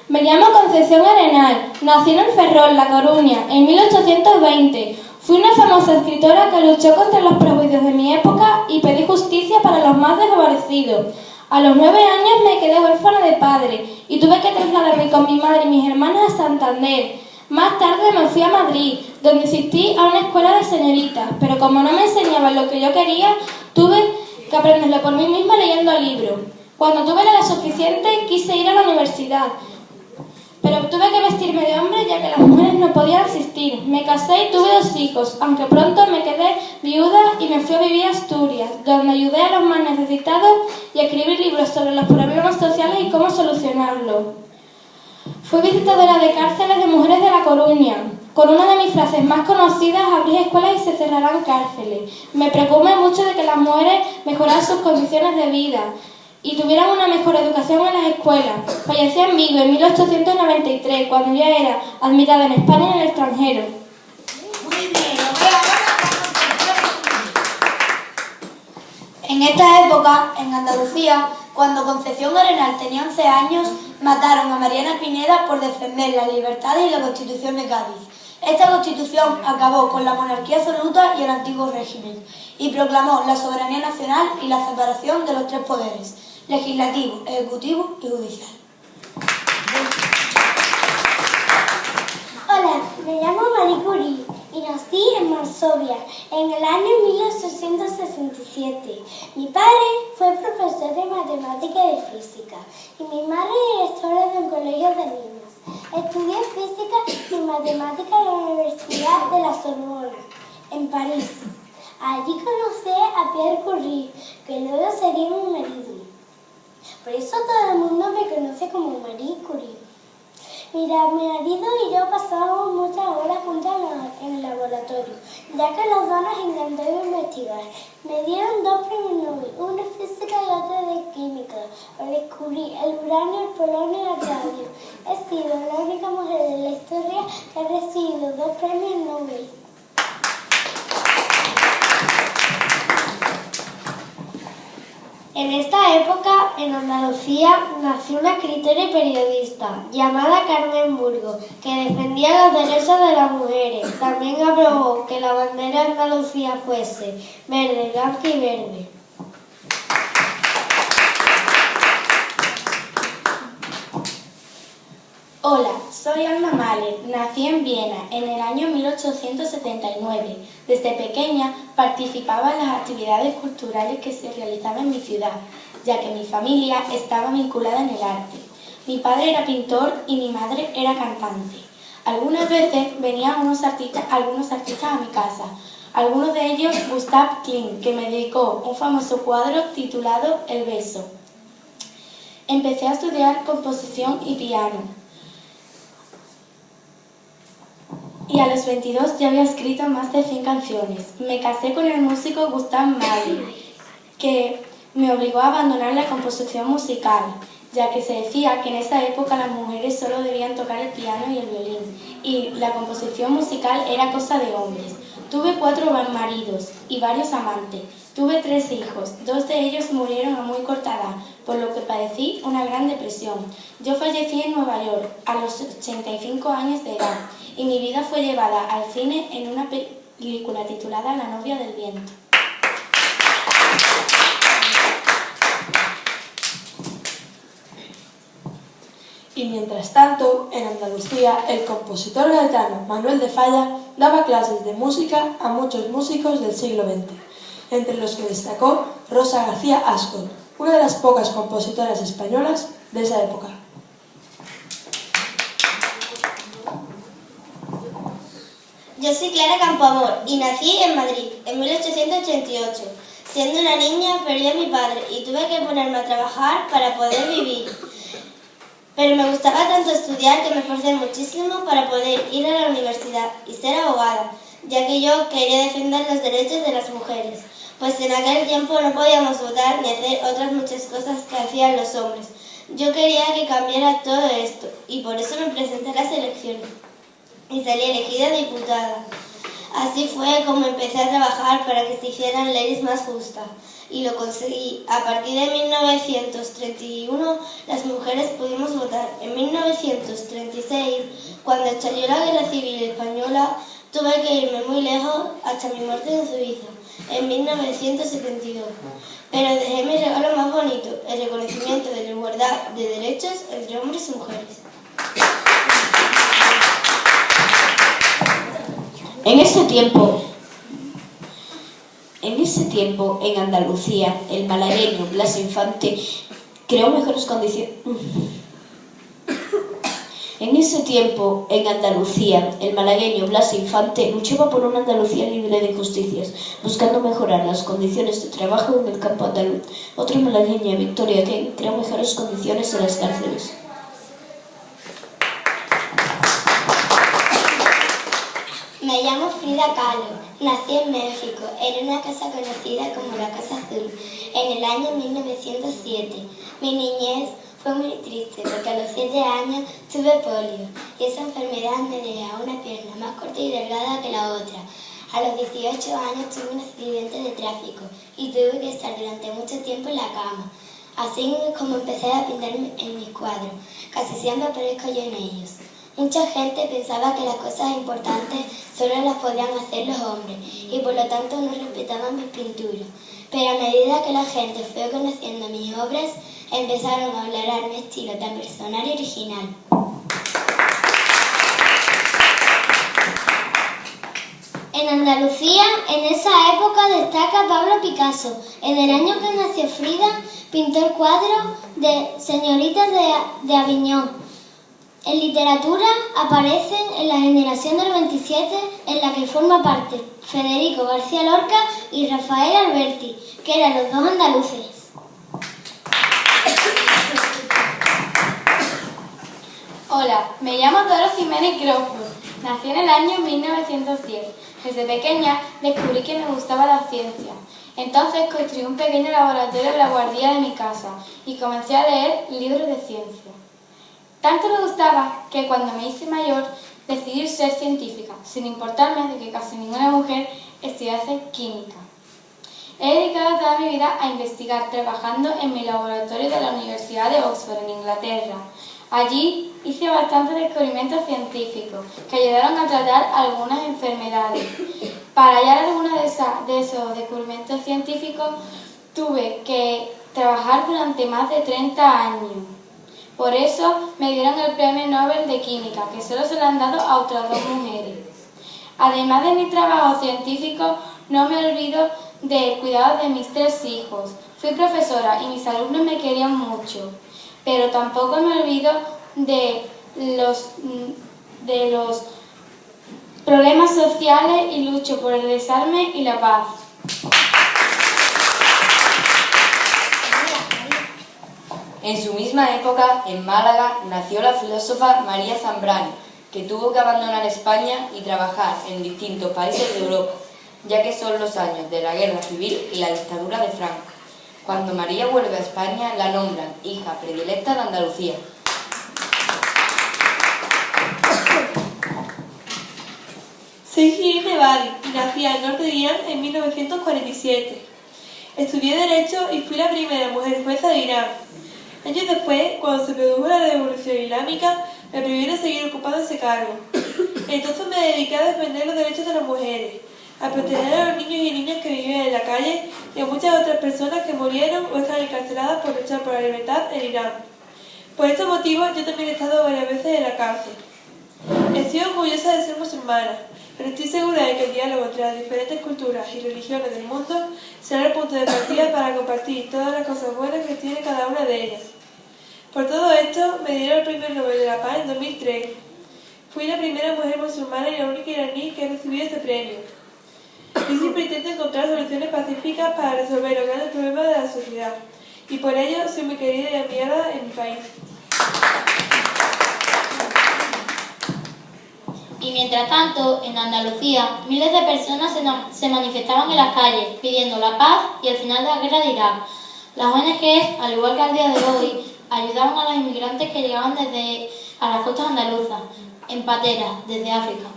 Me llamo Concepción Arenal, nací en Ferrol, La Coruña, en 1820. Fui una famosa escritora que luchó contra los prejuicios de mi época y pedí justicia para los más desfavorecidos. A los 9 años me quedé huérfana de padre y tuve que trasladarme con mi madre y mis hermanas a Santander. Más tarde me fui a Madrid, donde asistí a una escuela de señoritas, pero como no me enseñaban lo que yo quería, tuve que aprenderlo por mí misma leyendo libros. Cuando tuve la edad suficiente, quise ir a la universidad, pero tuve que vestirme de hombre ya que las mujeres no podían asistir. Me casé y tuve 2 hijos, aunque pronto me quedé viuda y me fui a vivir a Asturias, donde ayudé a los más necesitados y a escribir libros sobre los problemas sociales y cómo solucionarlos. Fui visitadora de cárceles de mujeres de La Coruña. Con una de mis frases más conocidas, abrí escuelas y se cerrarán cárceles. Me preocupé mucho de que las mujeres mejoraran sus condiciones de vida y tuvieran una mejor educación en las escuelas. Fallecí en Vigo en 1893, cuando ya era admirada en España y en el extranjero. Muy bien. En esta época, en Andalucía, cuando Concepción Arenal tenía 11 años, mataron a Mariana Pineda por defender las libertades y la Constitución de Cádiz. Esta Constitución acabó con la monarquía absoluta y el antiguo régimen y proclamó la soberanía nacional y la separación de los 3 poderes: legislativo, ejecutivo y judicial. Hola, me llamo Marie Curie y nací en Varsovia en el año 1867. Mi padre fue profesor de matemática y de física y mi madre directora de un colegio de niños. Estudié física y matemática en la Universidad de la Sorbona, en París. Allí conocí a Pierre Curie, que luego sería mi marido. Por eso todo el mundo me conoce como Marie Curie. Mira, mi marido y yo pasamos muchas horas juntas en el laboratorio, ya que los dos nos encantó investigar. Me dieron 2 premios Nobel, uno de física y otro de química. Descubrí el uranio, el polonio y el radio. He sido la única mujer de la historia que ha recibido 2 premios Nobel. En esta época, en Andalucía, nació una escritora y periodista llamada Carmen Burgos, que defendía los derechos de las mujeres. También aprobó que la bandera de Andalucía fuese verde, blanca y verde. Hola, soy Alma Mahler. Nací en Viena en el año 1879. Desde pequeña participaba en las actividades culturales que se realizaban en mi ciudad, ya que mi familia estaba vinculada en el arte. Mi padre era pintor y mi madre era cantante. Algunas veces venían algunos artistas a mi casa. Algunos de ellos Gustav Klimt, que me dedicó un famoso cuadro titulado El beso. Empecé a estudiar composición y piano. Y a los 22 ya había escrito más de 100 canciones. Me casé con el músico Gustav Mahler, que me obligó a abandonar la composición musical, ya que se decía que en esa época las mujeres solo debían tocar el piano y el violín, y la composición musical era cosa de hombres. Tuve 4 maridos y varios amantes. Tuve 3 hijos, 2 de ellos murieron a muy corta edad, por lo que padecí una gran depresión. Yo fallecí en Nueva York a los 85 años de edad y mi vida fue llevada al cine en una película titulada La novia del viento. Y mientras tanto, en Andalucía, el compositor gaditano Manuel de Falla daba clases de música a muchos músicos del siglo XX, entre los que destacó Rosa García Ascot, una de las pocas compositoras españolas de esa época. Yo soy Clara Campoamor y nací en Madrid en 1888. Siendo una niña perdí a mi padre y tuve que ponerme a trabajar para poder vivir. Pero me gustaba tanto estudiar que me esforcé muchísimo para poder ir a la universidad y ser abogada, ya que yo quería defender los derechos de las mujeres, pues en aquel tiempo no podíamos votar ni hacer otras muchas cosas que hacían los hombres. Yo quería que cambiara todo esto y por eso me presenté a las elecciones y salí elegida diputada. Así fue como empecé a trabajar para que se hicieran leyes más justas y lo conseguí. A partir de 1931 las mujeres pudimos votar. En 1936, cuando estalló la Guerra Civil Española, tuve que irme muy lejos hasta mi muerte en Suiza, en 1972. Pero dejé mi regalo más bonito, el reconocimiento de la igualdad de derechos entre hombres y mujeres. En ese tiempo, en Andalucía, el malagueño Blas Infante creó mejores condiciones. En ese tiempo, en Andalucía, el malagueño Blas Infante luchaba por una Andalucía libre de injusticias, buscando mejorar las condiciones de trabajo en el campo andaluz. Otra malagueña, Victoria Kent, creó mejores condiciones en las cárceles. Me llamo Frida Kahlo, nací en México, en una casa conocida como la Casa Azul, en el año 1907. Mi niñez fue muy triste porque a los 7 años tuve polio y esa enfermedad me dejó una pierna más corta y delgada que la otra. A los 18 años tuve un accidente de tráfico y tuve que estar durante mucho tiempo en la cama. Así es como empecé a pintar en mis cuadros, casi siempre aparezco yo en ellos. Mucha gente pensaba que las cosas importantes solo las podían hacer los hombres y por lo tanto no respetaban mis pinturas. Pero a medida que la gente fue conociendo mis obras, empezaron a valorar mi estilo tan personal y original. En Andalucía, en esa época, destaca Pablo Picasso. En el año que nació Frida, pintó el cuadro de Señoritas de Aviñón. En literatura aparecen en la generación del 27, en la que forma parte Federico García Lorca y Rafael Alberti, que eran los dos andaluces. Hola, me llamo Doro Jiménez Crawford. Nací en el año 1910. Desde pequeña descubrí que me gustaba la ciencia. Entonces construí un pequeño laboratorio en la guardilla de mi casa y comencé a leer libros de ciencia. Tanto me gustaba que cuando me hice mayor decidí ser científica, sin importarme de que casi ninguna mujer estudiase química. He dedicado toda mi vida a investigar, trabajando en mi laboratorio de la Universidad de Oxford, en Inglaterra. Allí hice bastantes descubrimientos científicos que ayudaron a tratar algunas enfermedades. Para hallar algunos de esos descubrimientos científicos tuve que trabajar durante más de 30 años. Por eso me dieron el Premio Nobel de Química, que solo se lo han dado a otras 2 mujeres. Además de mi trabajo científico, no me olvido del cuidado de mis 3 hijos. Fui profesora y mis alumnos me querían mucho, pero tampoco me olvido de los problemas sociales y lucho por el desarme y la paz. En su misma época, en Málaga, nació la filósofa María Zambrano, que tuvo que abandonar España y trabajar en distintos países de Europa, ya que son los años de la Guerra Civil y la dictadura de Franco. Cuando María vuelve a España, la nombran hija predilecta de Andalucía. Soy Girín Nevadi y nací al norte de Irán en 1947. Estudié Derecho y fui la primera mujer jueza de Irán. Años después, cuando se produjo la Revolución Islámica, me prohibieron seguir ocupando ese cargo. Entonces me dediqué a defender los derechos de las mujeres, a proteger a los niños y niñas que vivían en la calle y a muchas otras personas que murieron o están encarceladas por luchar por la libertad en Irán. Por estos motivos, yo también he estado varias veces en la cárcel. Estoy orgullosa de ser musulmana, pero estoy segura de que el diálogo entre las diferentes culturas y religiones del mundo será el punto de partida para compartir todas las cosas buenas que tiene cada una de ellas. Por todo esto, me dieron el Premio Nobel de la Paz en 2003. Fui la primera mujer musulmana y la única iraní que ha recibido este premio. Yo siempre intento encontrar soluciones pacíficas para resolver los grandes problemas de la sociedad, y por ello soy muy querida y admirada en mi país. Y mientras tanto, en Andalucía, miles de personas se manifestaban en las calles pidiendo la paz y el final de la guerra de Irak. Las ONG, al igual que al día de hoy, ayudaban a los inmigrantes que llegaban a las costas andaluzas, en pateras, desde África.